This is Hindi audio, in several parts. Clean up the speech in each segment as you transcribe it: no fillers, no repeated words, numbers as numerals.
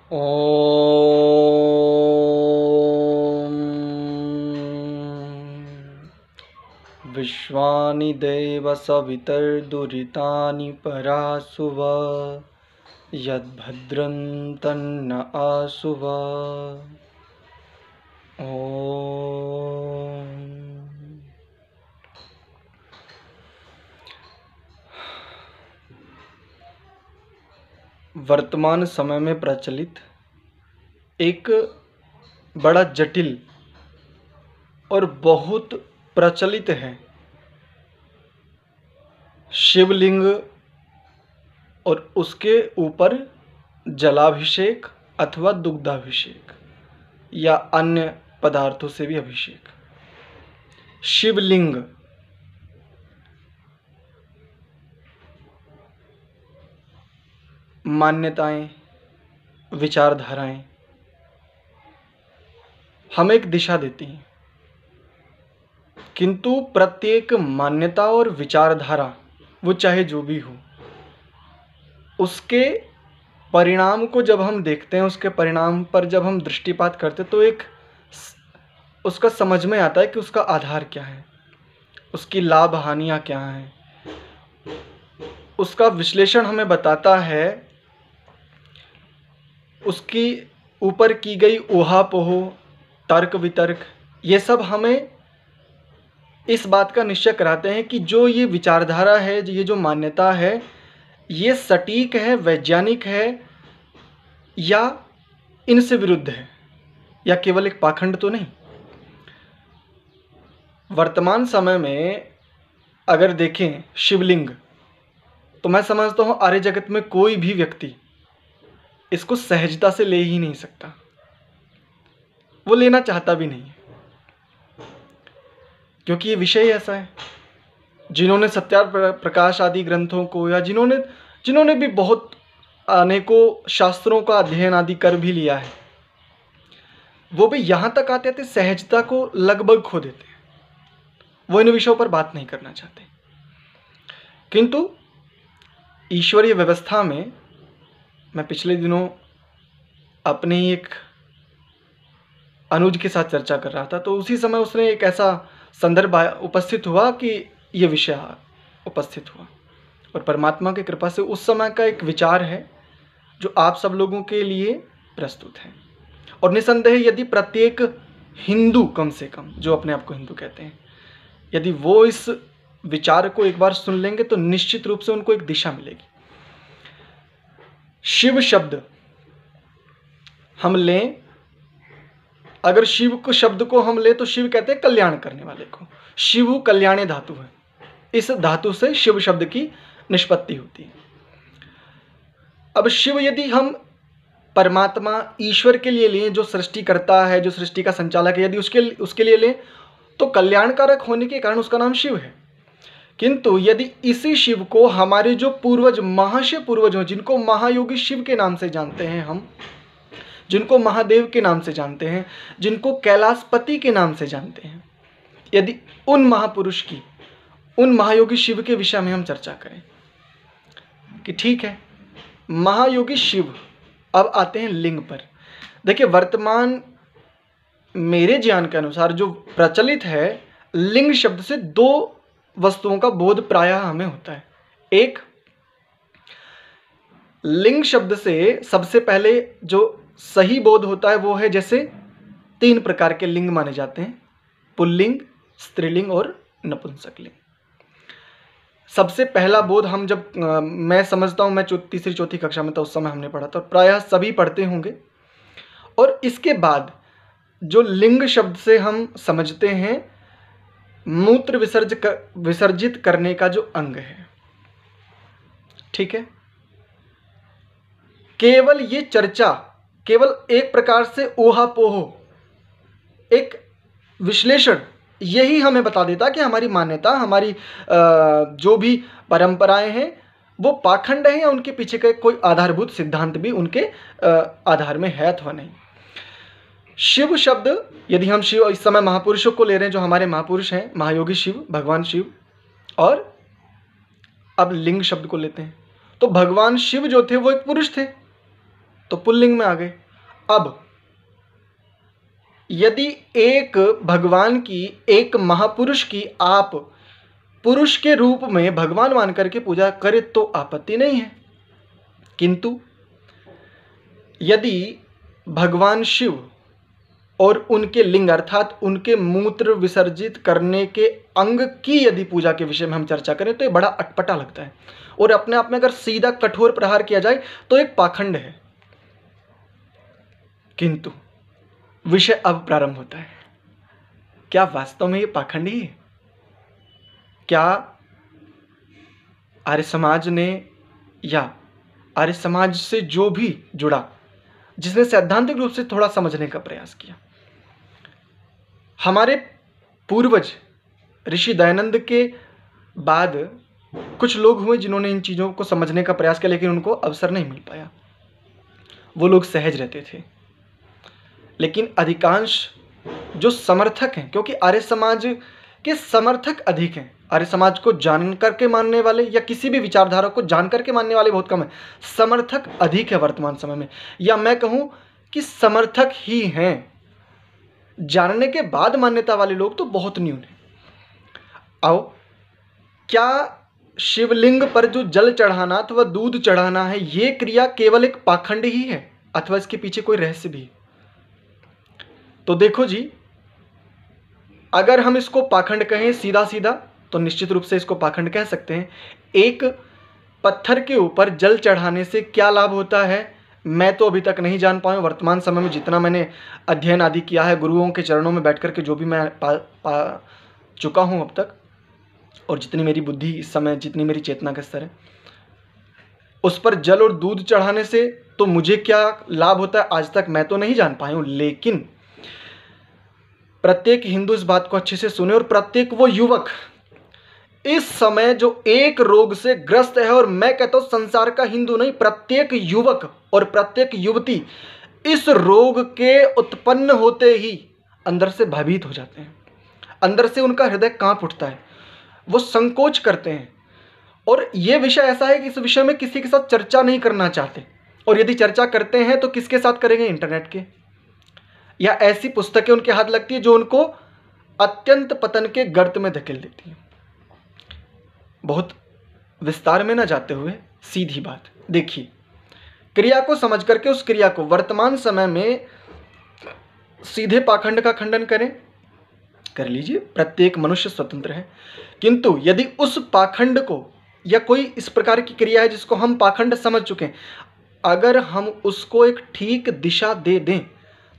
ॐ विश्वानि देव सवितर्दुरितानि परासुव यद्भद्रं तन्न आसुव। ॐ वर्तमान समय में प्रचलित एक बड़ा जटिल और बहुत प्रचलित है शिवलिंग और उसके ऊपर जलाभिषेक अथवा दुग्धाभिषेक या अन्य पदार्थों से भी अभिषेक। शिवलिंग मान्यताएं, विचारधाराएं हमें एक दिशा देती हैं, किंतु प्रत्येक मान्यता और विचारधारा, वो चाहे जो भी हो, उसके परिणाम को जब हम देखते हैं, उसके परिणाम पर जब हम दृष्टिपात करते हैं, तो एक उसका समझ में आता है कि उसका आधार क्या है, उसकी लाभ हानियाँ क्या हैं। उसका विश्लेषण हमें बताता है, उसकी ऊपर की गई ऊहापोह, तर्क वितर्क, ये सब हमें इस बात का निश्चय कराते हैं कि जो ये विचारधारा है, ये जो मान्यता है, ये सटीक है, वैज्ञानिक है या इनसे विरुद्ध है, या केवल एक पाखंड तो नहीं। वर्तमान समय में अगर देखें शिवलिंग, तो मैं समझता हूँ आर्य जगत में कोई भी व्यक्ति इसको सहजता से ले ही नहीं सकता, वो लेना चाहता भी नहीं है, क्योंकि ये विषय ऐसा है। जिन्होंने सत्यार्थ प्रकाश आदि ग्रंथों को, या जिन्होंने भी बहुत अनेकों शास्त्रों का अध्ययन आदि कर भी लिया है, वो भी यहाँ तक आते थे सहजता को लगभग खो देते हैं। वो इन विषयों पर बात नहीं करना चाहते। किंतु ईश्वरीय व्यवस्था में मैं पिछले दिनों अपने ही एक अनुज के साथ चर्चा कर रहा था, तो उसी समय उसने एक ऐसा संदर्भ उपस्थित हुआ कि ये विषय उपस्थित हुआ, और परमात्मा की कृपा से उस समय का एक विचार है जो आप सब लोगों के लिए प्रस्तुत है। और निसंदेह यदि प्रत्येक हिंदू, कम से कम जो अपने आप को हिंदू कहते हैं, यदि वो इस विचार को एक बार सुन लेंगे तो निश्चित रूप से उनको एक दिशा मिलेगी। शिव शब्द हम लें, अगर शिव को शब्द को हम ले तो शिव कहते हैं कल्याण करने वाले को। शिव कल्याणे धातु है, इस धातु से शिव शब्द की निष्पत्ति होती है। अब शिव यदि हम परमात्मा ईश्वर के लिए लें, जो सृष्टि करता है, जो सृष्टि का संचालक है, यदि उसके लिए लें तो कल्याणकारक होने के कारण उसका नाम शिव है। किंतु यदि इसी शिव को हमारे जो पूर्वज, महाशिव पूर्वज हैं, जिनको महायोगी शिव के नाम से जानते हैं हम, जिनको महादेव के नाम से जानते हैं, जिनको कैलाशपति के नाम से जानते हैं, यदि उन महापुरुष की, उन महायोगी शिव के विषय में हम चर्चा करें कि ठीक है, महायोगी शिव। अब आते हैं लिंग पर। देखिए, वर्तमान मेरे ज्ञान के अनुसार जो प्रचलित है, लिंग शब्द से दो वस्तुओं का बोध प्रायः हमें होता है। एक, लिंग शब्द से सबसे पहले जो सही बोध होता है वो है, जैसे 3 प्रकार के लिंग माने जाते हैं, पुल्लिंग, स्त्रीलिंग और नपुंसकलिंग। सबसे पहला बोध हम जब मैं समझता हूँ, मैं तीसरी चौथी कक्षा में था, उस समय हमने पढ़ा था, और प्रायः सभी पढ़ते होंगे। और इसके बाद जो लिंग शब्द से हम समझते हैं मूत्र विसर्जित करने का जो अंग है, ठीक है। केवल ये चर्चा, केवल एक प्रकार से ऊहापोह, एक विश्लेषण, यही हमें बता देता कि हमारी मान्यता, हमारी जो भी परंपराएं हैं वो पाखंड है, या उनके पीछे का कोई आधारभूत सिद्धांत भी उनके आधार में है अथवा नहीं। शिव शब्द, यदि हम शिव इस समय महापुरुषों को ले रहे हैं, जो हमारे महापुरुष हैं, महायोगी शिव, भगवान शिव, और अब लिंग शब्द को लेते हैं, तो भगवान शिव जो थे वो एक पुरुष थे, तो पुल्लिंग में आ गए। अब यदि एक भगवान की, एक महापुरुष की आप पुरुष के रूप में भगवान मान करके पूजा करें तो आपत्ति नहीं है, किंतु यदि भगवान शिव और उनके लिंग अर्थात उनके मूत्र विसर्जित करने के अंग की यदि पूजा के विषय में हम चर्चा करें तो ये बड़ा अटपटा लगता है, और अपने आप में अगर सीधा कठोर प्रहार किया जाए तो एक पाखंड है। किंतु विषय अब प्रारंभ होता है, क्या वास्तव में ये पाखंड ही है? क्या आर्य समाज ने या आर्य समाज से जो भी जुड़ा, जिसने सैद्धांतिक रूप से थोड़ा समझने का प्रयास किया, हमारे पूर्वज ऋषि दयानंद के बाद कुछ लोग हुए जिन्होंने इन चीज़ों को समझने का प्रयास किया, लेकिन उनको अवसर नहीं मिल पाया। वो लोग सहज रहते थे। लेकिन अधिकांश जो समर्थक हैं, क्योंकि आर्य समाज के समर्थक अधिक हैं, आर्य समाज को जान करके मानने वाले या किसी भी विचारधारा को जान करके मानने वाले बहुत कम हैं, समर्थक अधिक है वर्तमान समय में, या मैं कहूँ कि समर्थक ही हैं, जानने के बाद मान्यता वाले लोग तो बहुत न्यून हैं। आओ, क्या शिवलिंग पर जो जल चढ़ाना अथवा दूध चढ़ाना है, ये क्रिया केवल एक पाखंड ही है अथवा इसके पीछे कोई रहस्य भी है? तो देखो जी, अगर हम इसको पाखंड कहें सीधा सीधा तो निश्चित रूप से इसको पाखंड कह सकते हैं। एक पत्थर के ऊपर जल चढ़ाने से क्या लाभ होता है, मैं तो अभी तक नहीं जान पाया। वर्तमान समय में जितना मैंने अध्ययन आदि किया है, गुरुओं के चरणों में बैठ कर के जो भी मैं पा चुका हूँ अब तक, और जितनी मेरी बुद्धि इस समय, जितनी मेरी चेतना का स्तर है, उस पर जल और दूध चढ़ाने से तो मुझे क्या लाभ होता है आज तक मैं तो नहीं जान पाया हूँ। लेकिन प्रत्येक हिंदू इस बात को अच्छे से सुने, और प्रत्येक वो युवक इस समय जो एक रोग से ग्रस्त है, और मैं कहता हूं संसार का हिंदू नहीं, प्रत्येक युवक और प्रत्येक युवती इस रोग के उत्पन्न होते ही अंदर से भयभीत हो जाते हैं, अंदर से उनका हृदय कांप उठता है, वो संकोच करते हैं, और ये विषय ऐसा है कि इस विषय में किसी के साथ चर्चा नहीं करना चाहते, और यदि चर्चा करते हैं तो किसके साथ करेंगे? इंटरनेट के, या ऐसी पुस्तकें उनके हाथ लगती है जो उनको अत्यंत पतन के गर्त में धकेल देती है। बहुत विस्तार में न जाते हुए सीधी बात देखिए, क्रिया को समझ करके उस क्रिया को वर्तमान समय में सीधे पाखंड का खंडन करें, कर लीजिए, प्रत्येक मनुष्य स्वतंत्र है। किंतु यदि उस पाखंड को, या कोई इस प्रकार की क्रिया है जिसको हम पाखंड समझ चुके हैं, अगर हम उसको एक ठीक दिशा दे दें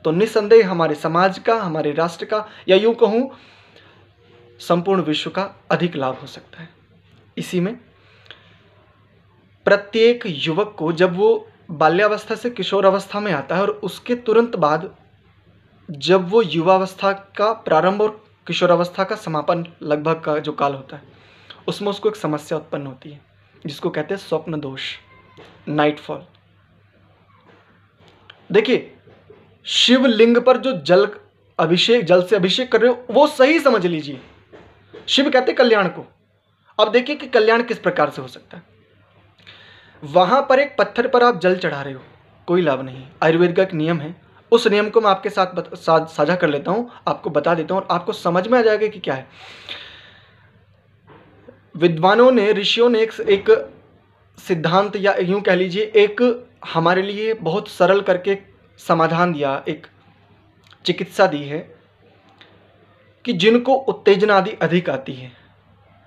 तो निस्संदेह हमारे समाज का, हमारे राष्ट्र का, या यूं कहूं संपूर्ण विश्व का अधिक लाभ हो सकता है। इसी में प्रत्येक युवक को जब वो बाल्यावस्था से किशोर अवस्था में आता है, और उसके तुरंत बाद जब वो युवावस्था का प्रारंभ और किशोरावस्था का समापन लगभग का जो काल होता है, उसमें उसको एक समस्या उत्पन्न होती है जिसको कहते हैं स्वप्न दोष, नाइटफॉल। देखिए, शिवलिंग पर जो जल से अभिषेक कर रहे हो वो सही समझ लीजिए, शिव कहते कल्याण को। अब देखिए कि कल्याण किस प्रकार से हो सकता है। वहां पर एक पत्थर पर आप जल चढ़ा रहे हो, कोई लाभ नहीं। आयुर्वेद का एक नियम है, उस नियम को मैं आपके साथ साझा कर लेता हूं, आपको बता देता हूं, और आपको समझ में आ जाएगा कि क्या है। विद्वानों ने, ऋषियों ने एक सिद्धांत, या यूं कह लीजिए एक हमारे लिए बहुत सरल करके समाधान दिया, एक चिकित्सा दी है कि जिनको उत्तेजना आदि अधिक आती है,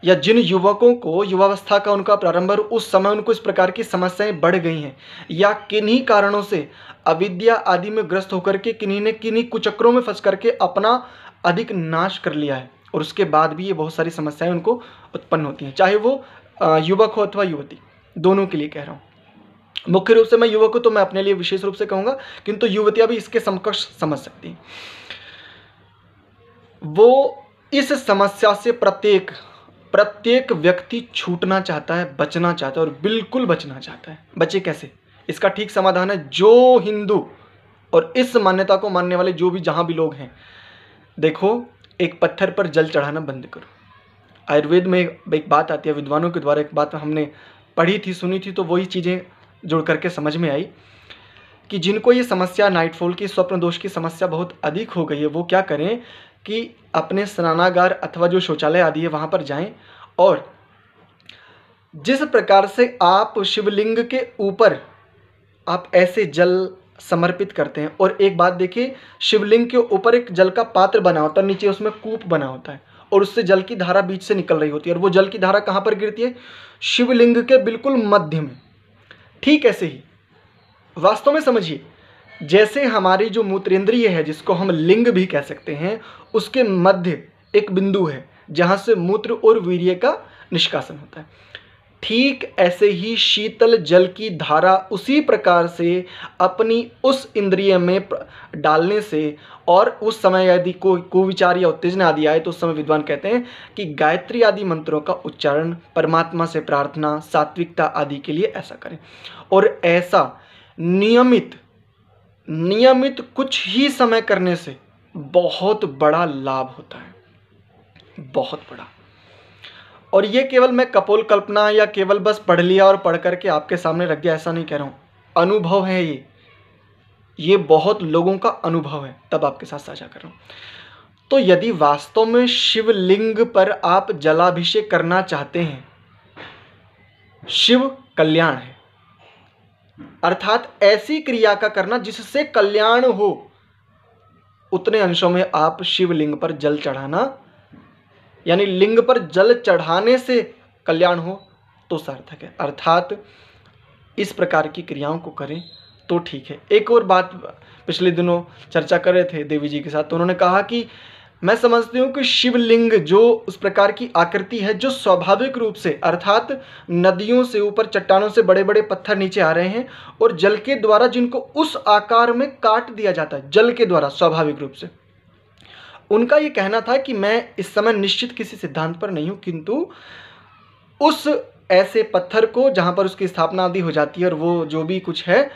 या जिन युवकों को युवावस्था का उनका प्रारंभ, उस समय उनको इस प्रकार की समस्याएं बढ़ गई हैं, या किन्हीं कारणों से अविद्या आदि में ग्रस्त होकर के किन्हीं कुचक्रों में फंस करके अपना अधिक नाश कर लिया है, और उसके बाद भी ये बहुत सारी समस्याएं उनको उत्पन्न होती हैं, चाहे वो युवक हो अथवा युवती, दोनों के लिए कह रहा हूँ। मुख्य रूप से मैं युवक हूँ तो मैं अपने लिए विशेष रूप से कहूँगा, किंतु युवतियाँ भी इसके समकक्ष समझ सकती हैं। वो इस समस्या से प्रत्येक व्यक्ति छूटना चाहता है, बचना चाहता है, और बिल्कुल बचना चाहता है। बचे कैसे? इसका ठीक समाधान है, जो हिंदू और इस मान्यता को मानने वाले जो भी जहाँ भी लोग हैं, देखो, एक पत्थर पर जल चढ़ाना बंद करो। आयुर्वेद में एक बात आती है, विद्वानों के द्वारा एक बात हमने पढ़ी थी, सुनी थी, तो वही चीज़ें जुड़ करके समझ में आई कि जिनको ये समस्या नाइटफॉल की, स्वप्न दोष की समस्या बहुत अधिक हो गई है, वो क्या करें कि अपने स्नानागार अथवा जो शौचालय आदि है वहाँ पर जाएं और जिस प्रकार से आप शिवलिंग के ऊपर आप ऐसे जल समर्पित करते हैं, और एक बात देखिए, शिवलिंग के ऊपर एक जल का पात्र बना होता है, नीचे उसमें कूप बना होता है और उससे जल की धारा बीच से निकल रही होती है, और वो जल की धारा कहाँ पर गिरती है? शिवलिंग के बिल्कुल मध्य में। ठीक ऐसे ही वास्तव में समझिए, जैसे हमारी जो मूत्रेंद्रिय है, जिसको हम लिंग भी कह सकते हैं, उसके मध्य एक बिंदु है जहाँ से मूत्र और वीर्य का निष्कासन होता है। ठीक ऐसे ही शीतल जल की धारा उसी प्रकार से अपनी उस इंद्रिय में डालने से, और उस समय यदि कोई कुविचार या उत्तेजना आदि आए तो उस समय विद्वान कहते हैं कि गायत्री आदि मंत्रों का उच्चारण, परमात्मा से प्रार्थना, सात्विकता आदि के लिए ऐसा करें। और ऐसा नियमित कुछ ही समय करने से बहुत बड़ा लाभ होता है, बहुत बड़ा। और ये केवल मैं कपोल कल्पना या केवल बस पढ़ लिया और पढ़ करके आपके सामने रख दिया, ऐसा नहीं कह रहा हूँ। अनुभव है ये बहुत लोगों का अनुभव है, तब आपके साथ साझा कर रहा हूँ। तो यदि वास्तव में शिवलिंग पर आप जलाभिषेक करना चाहते हैं, शिव कल्याण है, अर्थात ऐसी क्रिया का करना जिससे कल्याण हो, उतने अंशों में आप शिवलिंग पर जल चढ़ाना, यानी लिंग पर जल चढ़ाने से कल्याण हो तो सार्थक है। अर्थात इस प्रकार की क्रियाओं को करें तो ठीक है। एक और बात पिछले दिनों चर्चा कर रहे थे देवी जी के साथ, तो उन्होंने कहा कि मैं समझती हूँ कि शिवलिंग जो उस प्रकार की आकृति है जो स्वाभाविक रूप से, अर्थात नदियों से ऊपर चट्टानों से बड़े बड़े पत्थर नीचे आ रहे हैं और जल के द्वारा जिनको उस आकार में काट दिया जाता है, जल के द्वारा स्वाभाविक रूप से, उनका ये कहना था कि मैं इस समय निश्चित किसी सिद्धांत पर नहीं हूँ, किंतु उस ऐसे पत्थर को जहाँ पर उसकी स्थापना आदि हो जाती है और वो जो भी कुछ है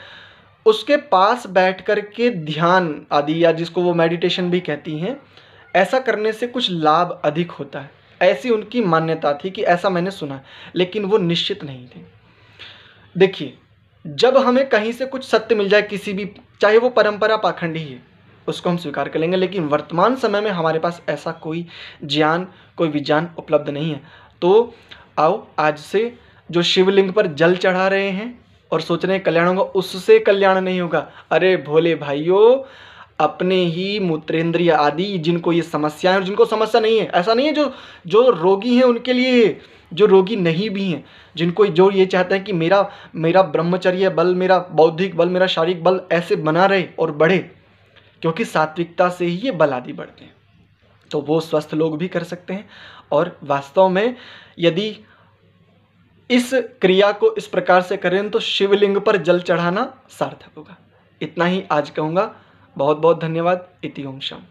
उसके पास बैठ कर के ध्यान आदि, या जिसको वो मेडिटेशन भी कहती हैं, ऐसा करने से कुछ लाभ अधिक होता है। ऐसी उनकी मान्यता थी कि ऐसा मैंने सुना, लेकिन वो निश्चित नहीं थी। देखिए, जब हमें कहीं से कुछ सत्य मिल जाए, किसी भी, चाहे वो परंपरा पाखंडी है, उसको हम स्वीकार कर लेंगे, लेकिन वर्तमान समय में हमारे पास ऐसा कोई ज्ञान, कोई विज्ञान उपलब्ध नहीं है। तो आओ आज से जो शिवलिंग पर जल चढ़ा रहे हैं और सोच रहे हैं कल्याण होगा, उससे कल्याण नहीं होगा। अरे भोले भाइयों, अपने ही मूत्रेंद्रिय आदि जिनको ये समस्याएं, और जिनको समस्या नहीं है, ऐसा नहीं है जो रोगी हैं उनके लिए, जो रोगी नहीं भी हैं, जिनको जो ये चाहते हैं कि मेरा ब्रह्मचर्य बल, मेरा बौद्धिक बल, मेरा शारीरिक बल ऐसे बना रहे और बढ़े, क्योंकि सात्विकता से ही ये बल आदि बढ़ते हैं, तो वो स्वस्थ लोग भी कर सकते हैं। और वास्तव में यदि इस क्रिया को इस प्रकार से करें तो शिवलिंग पर जल चढ़ाना सार्थक होगा। इतना ही आज कहूँगा। बहुत बहुत धन्यवाद। इति ओम शाम।